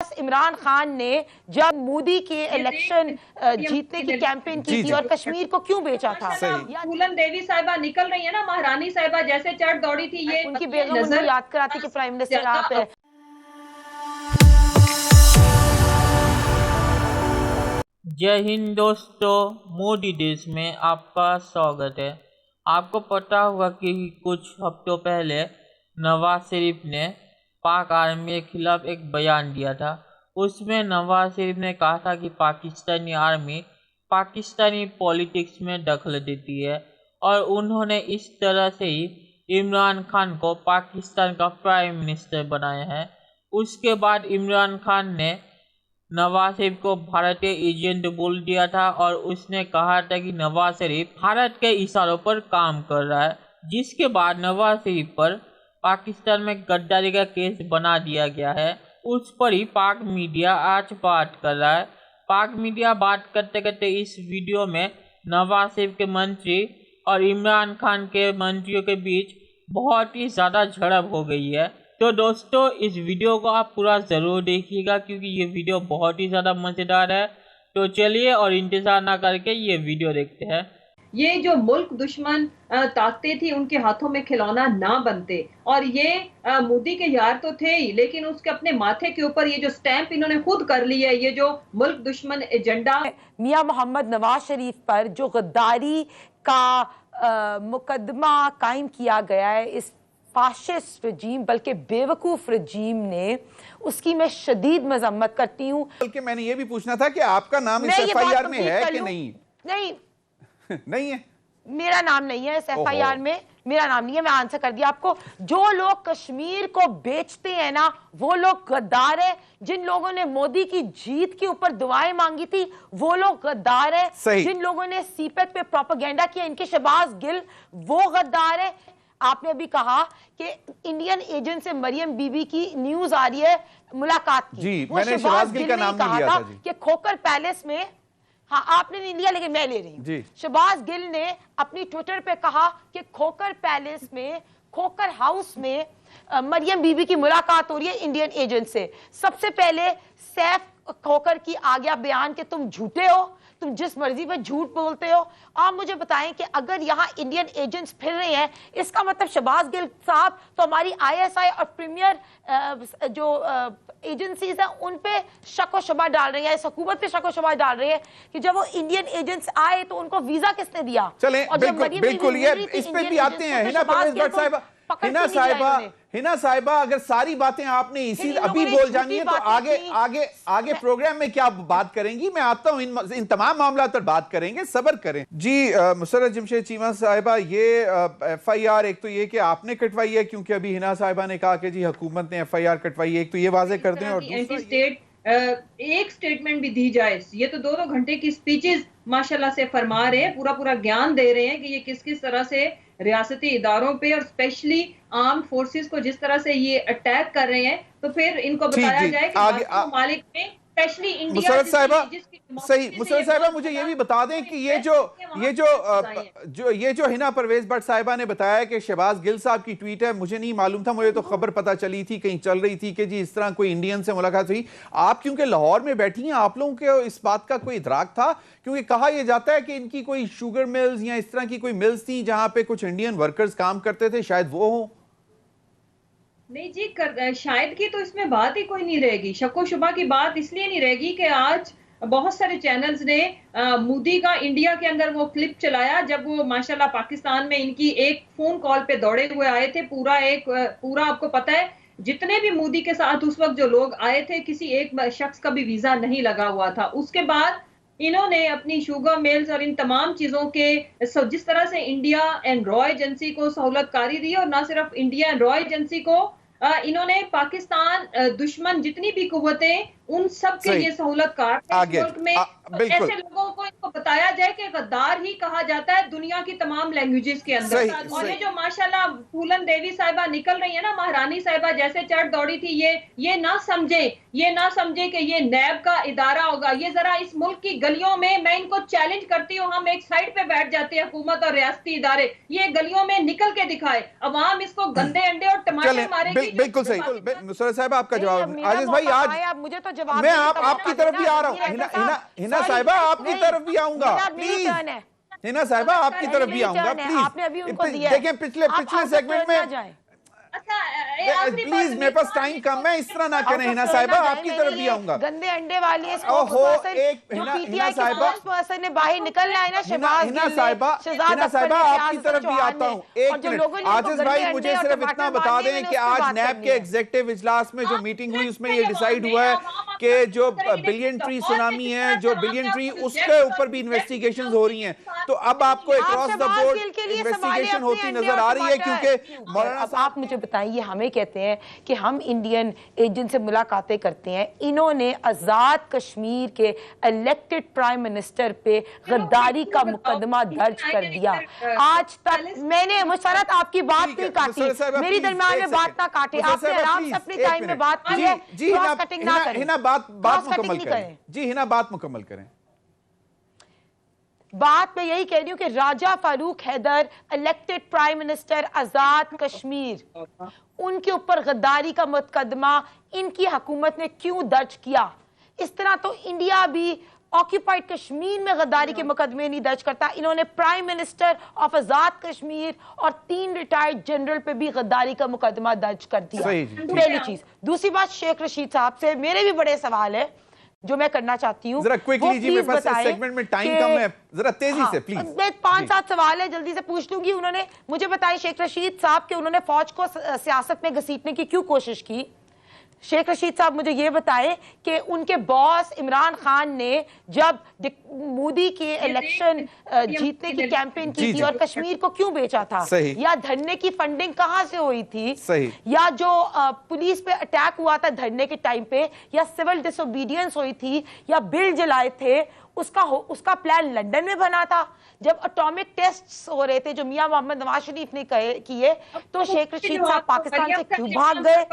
इमरान खान ने जब मोदी के इलेक्शन जीतने की कैंपेन की थी और कश्मीर को क्यों बेचा था? फूलन देवी साहिबा निकल रही है ना, महारानी साहिबा जैसे चढ़ दौड़ी थी, ये उनकी बेगम उनको याद कराती कि प्राइम मिनिस्टर आप है। जय हिंद दोस्तों, मोदी देश में आपका स्वागत है। आपको पता होगा कि कुछ हफ्तों पहले नवाज शरीफ ने पाक आर्मी के खिलाफ एक बयान दिया था। उसमें नवाज शरीफ ने कहा था कि पाकिस्तानी आर्मी पाकिस्तानी पॉलिटिक्स में दखल देती है और उन्होंने इस तरह से ही इमरान खान को पाकिस्तान का प्राइम मिनिस्टर बनाया है। उसके बाद इमरान खान ने नवाज शरीफ को भारतीय एजेंट बोल दिया था और उसने कहा था कि नवाज शरीफ भारत के इशारों पर काम कर रहा है, जिसके बाद नवाज शरीफ पर पाकिस्तान में गद्दारी का केस बना दिया गया है। उस पर ही पाक मीडिया आज बात कर रहा है। पाक मीडिया बात करते करते इस वीडियो में नवाज शरीफ के मंत्री और इमरान खान के मंत्रियों के बीच बहुत ही ज़्यादा झड़प हो गई है। तो दोस्तों, इस वीडियो को आप पूरा ज़रूर देखिएगा क्योंकि ये वीडियो बहुत ही ज़्यादा मज़ेदार है। तो चलिए और इंतज़ार ना करके ये वीडियो देखते हैं। ये जो मुल्क दुश्मन ताकतें थी, उनके हाथों में खिलौना ना बनते। और ये मोदी के यार तो थे ही, लेकिन उसके अपने माथे के ऊपर ये जो स्टैंप इन्होंने खुद कर ली है, ये जो मुल्क दुश्मन एजेंडा। मियां मोहम्मद नवाज शरीफ पर जो गद्दारी का मुकदमा कायम किया गया है इस फाशिस्ट रजीम, बल्कि बेवकूफ रजीम ने, उसकी मैं शदीद मजम्मत करती हूँ। बल्कि मैंने ये भी पूछना था कि आपका नाम इस एफआईआर में है कि नहीं? नहीं नहीं है, मेरा नाम नहीं है इस एफआईआर में, मेरा नाम नहीं है। मैं आंसर कर दिया आपको। जो लोग कश्मीर को बेचते हैं ना, वो लोग गद्दार है। जिन लोगों ने मोदी की जीत के ऊपर दुआएं मांगी थी, वो लोग गद्दार है। जिन लोगों ने सीपेक पे प्रोपेगेंडा किया, इनके शहबाज गिल, वो गद्दार है। आपने अभी कहा कि इंडियन एजेंट से मरियम बीबी की न्यूज आ रही है मुलाकात की। जी, मैंने शहबाज गिल का नाम नहीं लिया था जी। कि खोकर पैलेस में, हाँ आपने नहीं लिया लेकिन मैं ले रही हूँ। शहबाज गिल ने अपनी ट्विटर पे कहा कि खोकर पैलेस में, खोकर हाउस में मरियम बीबी की मुलाकात हो रही है इंडियन एजेंट से। सबसे पहले सैफ खोकर की आ गया बयान कि तुम झूठे हो, तुम जिस मर्जी पे झूठ बोलते हो। आप मुझे बताएं कि अगर यहाँ इंडियन एजेंट्स फिर रहे हैं, इसका मतलब शहबाज गिल साहब तो हमारी आईएसआई और प्रीमियर जो एजेंसीज हैं उन पे शक व शुबा डाल रही है, इस हुकूमत पे शक व शुबा डाल रही है कि जब वो इंडियन एजेंट्स आए तो उनको वीजा किसने दिया। चले बिल्कुल ये इस पे भी आते हैं। हिना साहिबा, अगर सारी बातें आपने इसी अभी बोल जानी है तो आगे प्रोग्राम में क्या बात करेंगी? मैं आता हूं, इन तमाम मामला पर बात करेंगे, सब्र करें जी। मुसर्रत जमशेद चीमा साहिबा, ये एफआईआर एक तो ये कि आपने कटवाई है, क्योंकि अभी हिना साहिबा ने कहा कि जी हुकूमत ने एफआईआर कटवाई है, एक तो ये वाजे कर दें। और एक स्टेटमेंट भी दी जाए। ये तो 2-2 घंटे की स्पीचेस माशाल्लाह से फरमा रहे हैं, पूरा ज्ञान दे रहे हैं कि ये किस किस तरह से रियासती इदारों पे और स्पेशली आर्म फोर्सेस को जिस तरह से ये अटैक कर रहे हैं। तो फिर इनको बताया जाए कि बाकी ममालिक में स्पेशली इंडिया। मुसर्रत साहिबा, मुझे ये भी बता दें कि ये जो हिना परवेज भट्ट साहिबा ने बताया कि शहबाज गिल साहब की ट्वीट है, मुझे नहीं मालूम था, मुझे तो खबर पता चली थी, कहीं चल रही थी कि जी इस तरह कोई इंडियन से मुलाकात हुई। आप क्योंकि लाहौर में बैठी हैं, आप लोगों के इस बात का कोई इदराक था? क्योंकि कहा यह जाता है कि इनकी कोई शुगर मिल्स या इस तरह की कोई मिल्स थी जहां पे कुछ इंडियन वर्कर्स काम करते थे, शायद वो हो। नहीं जी, शायद की तो इसमें बात ही कोई नहीं रहेगी। शक्को शुबा की बात इसलिए नहीं रहेगी कि आज बहुत सारे चैनल्स ने मोदी का इंडिया के अंदर वो क्लिप चलाया जब वो माशाल्लाह पाकिस्तान में इनकी एक फोन कॉल पे दौड़े हुए आए थे। पूरा आपको पता है, जितने भी मोदी के साथ उस वक्त जो लोग आए थे, किसी एक शख्स का भी वीजा नहीं लगा हुआ था। उसके बाद इन्होंने अपनी शुगर मिल्स और इन तमाम चीजों के जिस तरह से इंडिया एंड रॉ एजेंसी को सहूलतकारी दी, और ना सिर्फ इंडिया एंड रॉ एजेंसी को, इन्होंने पाकिस्तान दुश्मन जितनी भी कुव्वतें, उन सब के लिए सहूलतकार मुल्क में ऐसे लोगों को इनको बताया जाए कि गद्दार ही कहा जाता है दुनिया की तमाम लैंग्वेजेस के अंदर। और ये जो माशाल्लाह फूलन देवी साहिबा निकल रही है ना, महारानी साहिबा जैसे चढ़ दौड़ी थी, ये ना समझे कि ये नैब का इदारा होगा। ये जरा इस मुल्क की गलियों में, मैं इनको चैलेंज करती हूँ, हम एक साइड पे बैठ जाते हैं हुकूमत और रियासती इदारे, ये गलियों में निकल के दिखाए, अवाम इसको गंदे अंडे और टमाटर मारेगी। बिल्कुल सही। मुसर्रत साहिबा आपका जवाब। आजिज भाई, आज मुझे तो जवाब मैं आपकी तरफ भी आ रहा हूँ। हिना साहिबा आपकी तरफ भी आऊंगा, प्लीज। हिना साहिबा आपकी तरफ भी आऊंगा, प्लीज। देखिए पिछले सेगमेंट में, प्लीज मेरे पास टाइम कम है, इस तरह ना करें। हिना साहिबा आपकी तरफ भी आऊंगा। गंदे अंडे वाली हिना साहिबा ने बाहर निकलना है ना, हिना साहिबा आपकी तरफ भी आता हूँ। एक मिनट आजिज भाई, मुझे सिर्फ इतना बता दें कि आज नैब के एग्जीक्यूटिव इजलास में जो मीटिंग हुई उसमें ये डिसाइड हुआ है कि जो बिलियन ट्री सुनामी है, जो बिलियन ट्री, उसके ऊपर भी इन्वेस्टिगेशंस हो रही हैं। तो अब आपको अक्रॉस द बोर्ड इन्वेस्टिगेशन होती नजर आ रही है, क्योंकि मौलाना आप मुझे बताइए, हमें कहते हैं कि हम इंडियन एजेंट से मुलाकातें करते हैं, इन्होंने आजाद कश्मीर के इलेक्टेड प्राइम मिनिस्टर पे गद्दारी का मुकदमा दर्ज कर दिया। आज तक मैंने मुशर्रत आपकी बात नहीं काटी, मेरी दरमियान में बात ना काटे, आपने आराम से अपने टाइम में बात की है, क्रॉस कटिंग ना करें। हिना बात मुकम्मल करें। जी हिना बात मुकम्मल करें। बात मैं यही कह रही हूं कि Raja Farooq Haider, elected prime minister Azad Kashmir, उनके ऊपर गद्दारी का मुकदमा इनकी हुकूमत ने क्यों दर्ज किया? इस तरह तो इंडिया भी ऑक्यूपाइड कश्मीर में गद्दारी के मुकदमे नहीं दर्ज करता। इन्होंने प्राइम मिनिस्टर ऑफ आजाद कश्मीर और 3 रिटायर्ड जनरल पे भी गद्दारी का मुकदमा दर्ज कर दिया। पहली चीज। दूसरी बात, शेख रशीद साहब से मेरे भी बड़े सवाल है जो मैं करना चाहती हूँ। जरा क्विकली जी, मेरे पास सेगमेंट में टाइम कम है, जरा तेजी से प्लीज। मैं 5-7 सवाल है जल्दी से पूछ लूंगी। उन्होंने मुझे बताया शेख रशीद साहब के उन्होंने फौज को सियासत में घसीटने की क्यों कोशिश की। शेख रशीद साहब मुझे ये बताएं कि उनके बॉस इमरान खान ने जब मोदी के इलेक्शन जीतने की कैंपेन की थी और कश्मीर को क्यों बेचा था, या धरने की फंडिंग कहां से हुई थी, या जो पुलिस पे अटैक हुआ था धरने के टाइम पे, या सिविल डिसोबीडियंस हुई थी, या बिल जलाए थे, उसका प्लान लंदन में बना था। जब एटॉमिक टेस्ट्स हो रहे थे जो मियां मोहम्मद नवाज शरीफ ने किए, तो शेख रशीद साहब पाकिस्तान से क्यों भाग गए?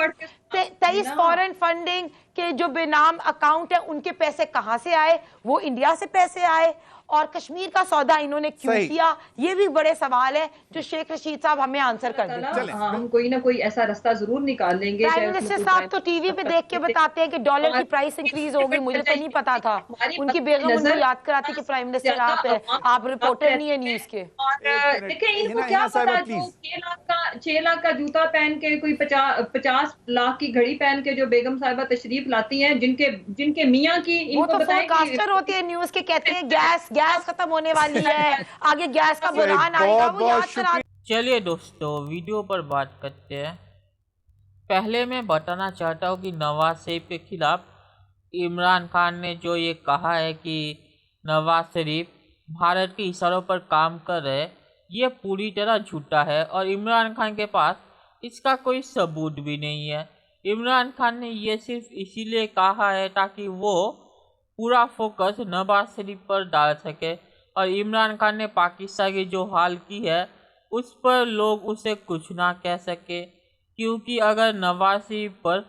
23 फॉरेन फंडिंग के जो बेनाम अकाउंट है, उनके पैसे कहां से आए? वो इंडिया से पैसे आए। और कश्मीर का सौदा इन्होंने क्यों किया? ये भी बड़े सवाल है जो शेख रशीद साहब हमें आंसर कर दें। हम कोई ना कोई ऐसा रास्ता जरूर निकाल लेंगे। प्राइम मिनिस्टर साहब तो टीवी पे देख के बताते हैं कि डॉलर की प्राइस इंक्रीज होगी, मुझे तो नहीं पता था। उनकी बेगम उनको याद कराती कि प्राइम मिनिस्टर आप रिपोर्टर नहीं है न्यूज के। देखिए इनको क्या पता, जो 6 लाख का जूता पहन के, कोई 50 लाख की घड़ी पहन के जो बेगम साहिबा तशरीफ लाती हैं, जिनके मियाँ की, इनको बताएं कि होती है न्यूज के, कहते हैं गैस खत्म होने वाली है, आगे गैस का बुरान आएगा, वो याद करा। चलिए दोस्तों, वीडियो पर बात करते हैं। पहले मैं बताना चाहता हूँ कि नवाज शरीफ के खिलाफ इमरान खान ने जो ये कहा है कि नवाज शरीफ भारत के इशारों पर काम कर रहे हैं, ये पूरी तरह झूठा है और इमरान खान के पास इसका कोई सबूत भी नहीं है। इमरान खान ने ये सिर्फ इसीलिए कहा है ताकि वो पूरा फोकस नवाज शरीफ पर डाल सके, और इमरान खान ने पाकिस्तान की जो हाल की है उस पर लोग उसे कुछ ना कह सके, क्योंकि अगर नवाज शरीफ पर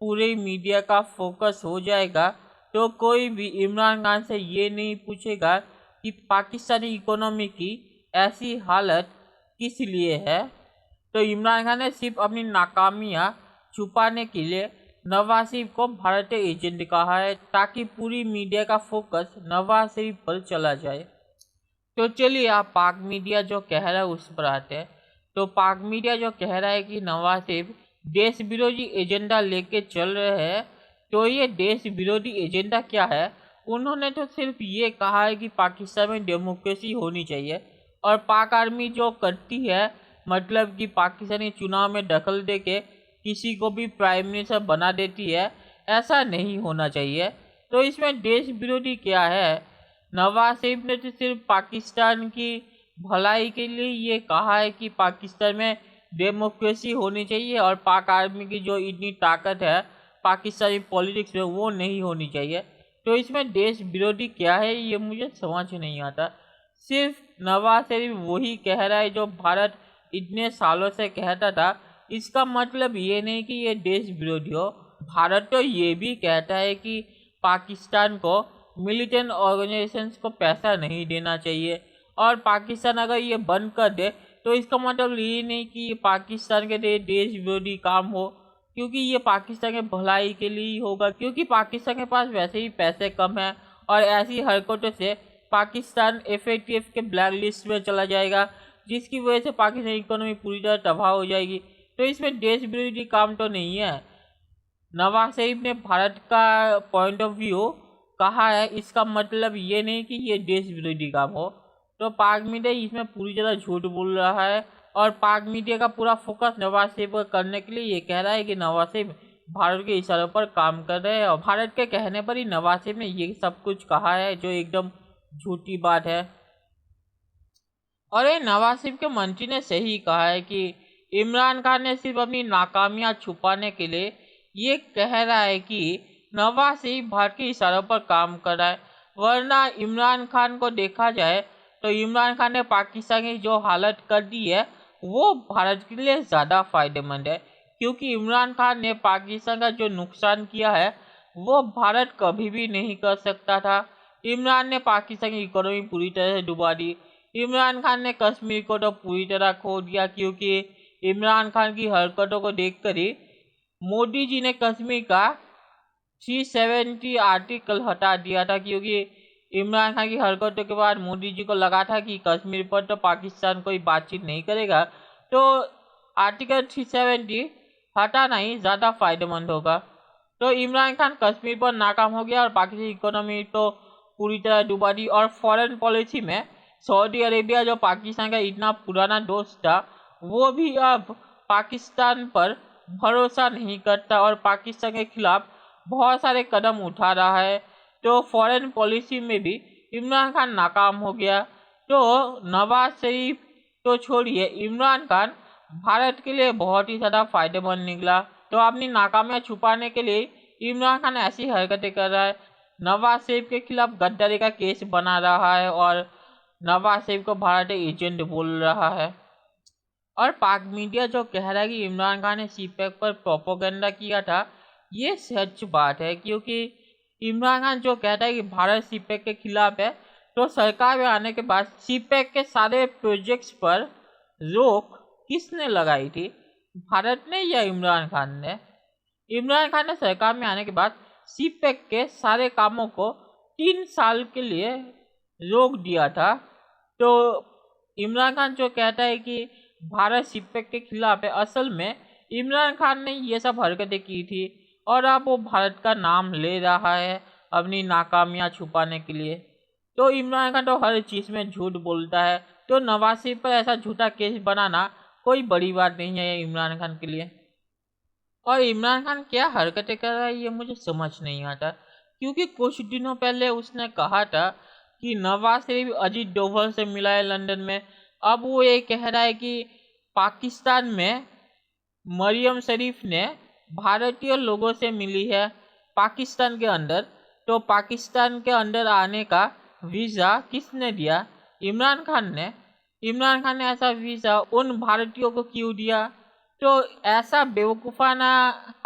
पूरे मीडिया का फोकस हो जाएगा तो कोई भी इमरान खान से ये नहीं पूछेगा कि पाकिस्तानी इकोनॉमी की ऐसी हालत किस लिए है। तो इमरान खान ने सिर्फ अपनी नाकामियाँ छुपाने के लिए नवाज शरीफ को भारतीय एजेंट कहा है ताकि पूरी मीडिया का फोकस नवाज शरीफ पर चला जाए। तो चलिए आप पाक मीडिया जो कह रहा है उस पर आते हैं। तो पाक मीडिया जो कह रहा है कि नवाज शरीफ देश विरोधी एजेंडा लेके चल रहे हैं, तो ये देश विरोधी एजेंडा क्या है? उन्होंने तो सिर्फ ये कहा है कि पाकिस्तान में डेमोक्रेसी होनी चाहिए, और पाक आर्मी जो करती है, मतलब कि पाकिस्तानी चुनाव में दखल दे के किसी को भी प्राइम मिनिस्टर बना देती है, ऐसा नहीं होना चाहिए। तो इसमें देश विरोधी क्या है? नवाज शरीफ ने तो सिर्फ पाकिस्तान की भलाई के लिए ये कहा है कि पाकिस्तान में डेमोक्रेसी होनी चाहिए, और पाक आर्मी की जो इतनी ताकत है पाकिस्तानी पॉलिटिक्स में, वो नहीं होनी चाहिए। तो इसमें देश विरोधी क्या है ये मुझे समझ नहीं आता। सिर्फ नवाज शरीफ वही कह रहा है जो भारत इतने सालों से कहता था। इसका मतलब ये नहीं कि ये देश विरोधी हो। भारत तो ये भी कहता है कि पाकिस्तान को मिलिटेंट ऑर्गेनाइजेशंस को पैसा नहीं देना चाहिए, और पाकिस्तान अगर ये बंद कर दे तो इसका मतलब ये नहीं कि ये पाकिस्तान के लिए देश विरोधी काम हो, क्योंकि ये पाकिस्तान के भलाई के लिए ही होगा, क्योंकि पाकिस्तान के पास वैसे ही पैसे कम हैं और ऐसी हरकतों से पाकिस्तान FATF के ब्लैक लिस्ट में चला जाएगा, जिसकी वजह से पाकिस्तान इकोनॉमी पूरी तरह तबाह हो जाएगी। तो इसमें देश विरोधी काम तो नहीं है। नवाज शरीफ ने भारत का पॉइंट ऑफ व्यू कहा है, इसका मतलब ये नहीं कि ये देश विरोधी काम हो। तो पाक मीडिया इसमें पूरी तरह झूठ बोल रहा है, और पाक मीडिया का पूरा फोकस नवाज शरीफ पर करने के लिए ये कह रहा है कि नवाज शरीफ भारत के इशारों पर काम कर रहे हैं, और भारत के कहने पर ही नवाज शरीफ ने ये सब कुछ कहा है, जो एकदम झूठी बात है। और ये नवाज शरीफ के मंत्री ने सही कहा है कि इमरान खान ने सिर्फ अपनी नाकामियां छुपाने के लिए ये कह रहा है कि नवाज शरीफ भारत के इशारों पर काम कर रहा है, वरना इमरान खान को देखा जाए तो इमरान खान ने पाकिस्तान की जो हालत कर दी है वो भारत के लिए ज़्यादा फायदेमंद है, क्योंकि इमरान खान ने पाकिस्तान का जो नुकसान किया है वो भारत कभी भी नहीं कर सकता था। इमरान ने पाकिस्तान की इकोनॉमी पूरी तरह से डुबा दी। इमरान खान ने कश्मीर को तो पूरी तरह खो दिया, क्योंकि इमरान खान की हरकतों को देखकर ही मोदी जी ने कश्मीर का 370 आर्टिकल हटा दिया था, क्योंकि इमरान खान की हरकतों के बाद मोदी जी को लगा था कि कश्मीर पर तो पाकिस्तान कोई बातचीत नहीं करेगा, तो आर्टिकल 370 हटाना ही ज़्यादा फायदेमंद होगा। तो इमरान खान कश्मीर पर नाकाम हो गया और पाकिस्तानी इकोनॉमी तो पूरी तरह डुबा दी। और फॉरेन पॉलिसी में सऊदी अरेबिया, जो पाकिस्तान का इतना पुराना दोस्त था, वो भी अब पाकिस्तान पर भरोसा नहीं करता और पाकिस्तान के खिलाफ बहुत सारे कदम उठा रहा है। तो फॉरेन पॉलिसी में भी इमरान खान नाकाम हो गया। तो नवाज शरीफ तो छोड़िए, इमरान खान भारत के लिए बहुत ही ज़्यादा फायदेमंद निकला। तो अपनी नाकामियां छुपाने के लिए इमरान खान ऐसी हरकतें कर रहा है, नवाज शरीफ के खिलाफ गद्दारी का केस बना रहा है और नवाज शरीफ को भारत एजेंट बोल रहा है। और पाक मीडिया जो कह रहा है कि इमरान खान ने सीपैक पर प्रोपोगंडा किया था, ये सच बात है, क्योंकि इमरान खान जो कहता है कि भारत सीपैक के खिलाफ है, तो सरकार में आने के बाद सीपैक के सारे प्रोजेक्ट्स पर रोक किसने लगाई थी, भारत ने या इमरान खान ने? इमरान खान ने सरकार में आने के बाद सीपैक के सारे कामों को 3 साल के लिए रोक दिया था। तो इमरान खान जो कहता है कि भारत सीपैक के खिलाफ है, असल में इमरान खान ने ये सब हरकतें की थी और अब वो भारत का नाम ले रहा है अपनी नाकामियां छुपाने के लिए। तो इमरान खान तो हर चीज़ में झूठ बोलता है, तो नवाज शरीफ पर ऐसा झूठा केस बनाना कोई बड़ी बात नहीं है इमरान खान के लिए। और इमरान खान क्या हरकतें कर रहा है ये मुझे समझ नहीं आता, क्योंकि कुछ दिनों पहले उसने कहा था कि नवाज शरीफ अजीत डोभाल से मिला है लंदन में। अब वो ये कह रहा है कि पाकिस्तान में मरियम शरीफ ने भारतीय लोगों से मिली है पाकिस्तान के अंदर। तो पाकिस्तान के अंदर आने का वीज़ा किसने दिया? इमरान खान ने। इमरान खान ने ऐसा वीज़ा उन भारतीयों को क्यों दिया? तो ऐसा बेवकूफ़ाना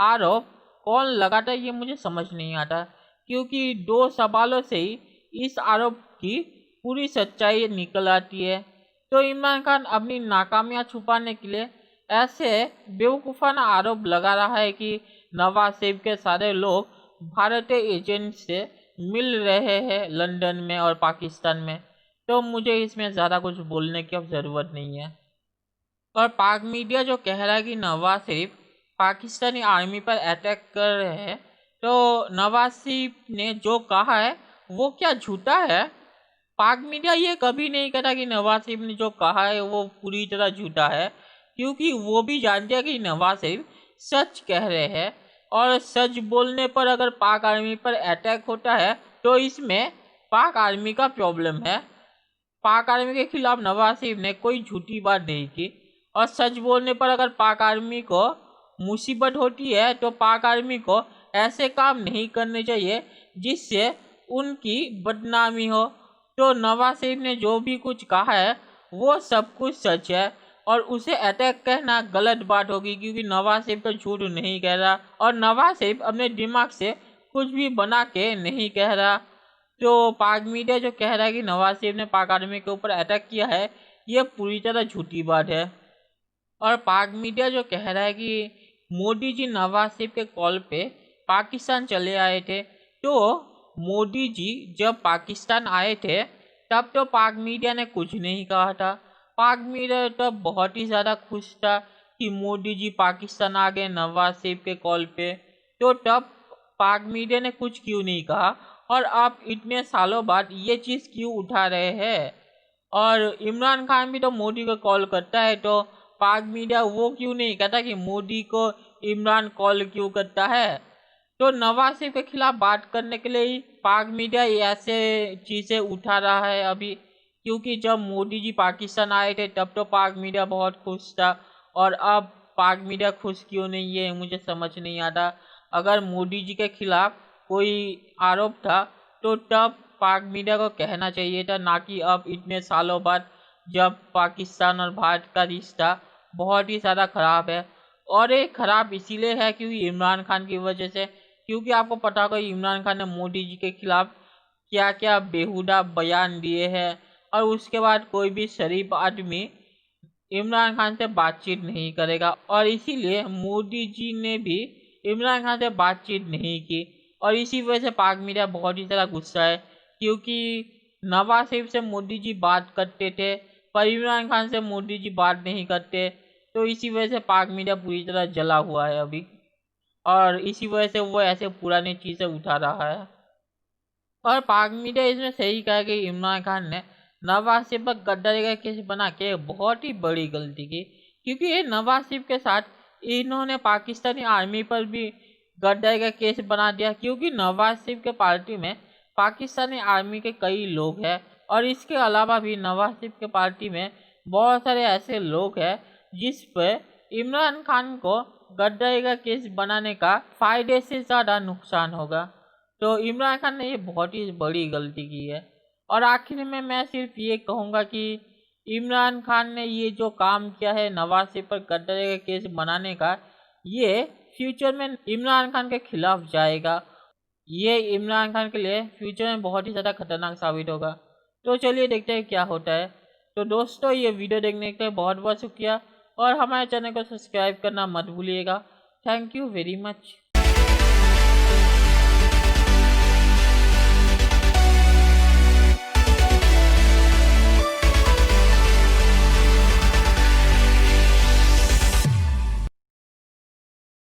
आरोप कौन लगाता है ये मुझे समझ नहीं आता, क्योंकि 2 सवालों से ही इस आरोप की पूरी सच्चाई निकल आती है। तो इमरान खान अपनी नाकामियां छुपाने के लिए ऐसे बेवकूफ़ाना आरोप लगा रहा है कि नवाज शरीफ के सारे लोग भारतीय एजेंट से मिल रहे हैं लंदन में और पाकिस्तान में। तो मुझे इसमें ज़्यादा कुछ बोलने की अब ज़रूरत नहीं है। और पाक मीडिया जो कह रहा है कि नवाज शरीफ पाकिस्तानी आर्मी पर अटैक कर रहे हैं, तो नवाज शरीफ ने जो कहा है वो क्या झूठा है? पाक मीडिया ये कभी नहीं कहता कि नवाज शरीफ ने जो कहा है वो पूरी तरह झूठा है, क्योंकि वो भी जानते हैं कि नवाज शरीफ सच कह रहे हैं। और सच बोलने पर अगर पाक आर्मी पर अटैक होता है तो इसमें पाक आर्मी का प्रॉब्लम है। पाक आर्मी के खिलाफ नवाज शरीफ ने कोई झूठी बात नहीं की, और सच बोलने पर अगर पाक आर्मी को मुसीबत होती है तो पाक आर्मी को ऐसे काम नहीं करने चाहिए जिससे उनकी बदनामी हो। तो नवाज शरीफ ने जो भी कुछ कहा है वो सब कुछ सच है, और उसे अटैक कहना गलत बात होगी, क्योंकि नवाज शरीफ तो झूठ नहीं कह रहा और नवाज शरीफ अपने दिमाग से कुछ भी बना के नहीं कह रहा। तो पाक मीडिया जो कह रहा है कि नवाज शरीफ ने पाक आर्मी के ऊपर अटैक किया है, ये पूरी तरह झूठी बात है। और पाक मीडिया जो कह रहा है कि मोदी जी नवाज शरीफ के कॉल पे पाकिस्तान चले आए थे, तो मोदी जी जब पाकिस्तान आए थे तब तो पाक मीडिया ने कुछ नहीं कहा था। पाक मीडिया तब बहुत ही ज़्यादा खुश था कि मोदी जी पाकिस्तान आ गए नवाज शरीफ के कॉल पे, तो तब पाक मीडिया ने कुछ क्यों नहीं कहा। और आप इतने सालों बाद ये चीज़ क्यों उठा रहे हैं। और इमरान खान भी तो मोदी को कॉल करता है, तो पाक मीडिया वो क्यों नहीं कहता कि मोदी को इमरान कॉल क्यों करता है। तो नवाज शरीफ के खिलाफ बात करने के लिए ही पाक मीडिया ऐसे चीज़ें उठा रहा है अभी, क्योंकि जब मोदी जी पाकिस्तान आए थे तब तो पाक मीडिया बहुत खुश था, और अब पाक मीडिया खुश क्यों नहीं है मुझे समझ नहीं आता। अगर मोदी जी के खिलाफ कोई आरोप था तो तब पाक मीडिया को कहना चाहिए था, ना कि अब इतने सालों बाद जब पाकिस्तान और भारत का रिश्ता बहुत ही ज़्यादा ख़राब है। और ये ख़राब इसीलिए है क्योंकि इमरान खान की वजह से, क्योंकि आपको पता होगा इमरान खान ने मोदी जी के खिलाफ क्या क्या बेहुदा बयान दिए हैं, और उसके बाद कोई भी शरीफ आदमी इमरान खान से बातचीत नहीं करेगा, और इसीलिए मोदी जी ने भी इमरान खान से बातचीत नहीं की। और इसी वजह से पाक मीडिया बहुत ही ज़्यादा गुस्सा है, क्योंकि नवाज शरीफ से मोदी जी बात करते थे पर इमरान खान से मोदी जी बात नहीं करते। तो इसी वजह से पाक मीडिया पूरी तरह जला हुआ है अभी, और इसी वजह से वो ऐसे पुरानी चीज़ें उठा रहा है। और पाक मीडिया इसमें सही कहा कि इमरान खान ने नवाज शरीफ पर गद्दारी का केस बना के बहुत ही बड़ी गलती की, क्योंकि ये नवाज शरीफ के साथ इन्होंने पाकिस्तानी आर्मी पर भी गद्दारी का केस बना दिया, क्योंकि नवाज शरीफ के पार्टी में पाकिस्तानी आर्मी के कई लोग हैं, और इसके अलावा भी नवाज शरीफ के पार्टी में बहुत सारे ऐसे लोग हैं जिस पर इमरान खान को गद्दारी का केस बनाने का फ़ायदे से ज़्यादा नुकसान होगा। तो इमरान खान ने ये बहुत ही बड़ी गलती की है। और आखिर में मैं सिर्फ ये कहूँगा कि इमरान खान ने ये जो काम किया है नवाज शरीफ पर गद्दारी का केस बनाने का, ये फ्यूचर में इमरान खान के खिलाफ जाएगा। ये इमरान खान के लिए फ्यूचर में बहुत ही ज़्यादा खतरनाक साबित होगा। तो चलिए देखते हैं क्या होता है। तो दोस्तों ये वीडियो देखने के लिए बहुत बहुत शुक्रिया, और हमारे चैनल को सब्सक्राइब करना मत भूलिएगा। Thank you very much.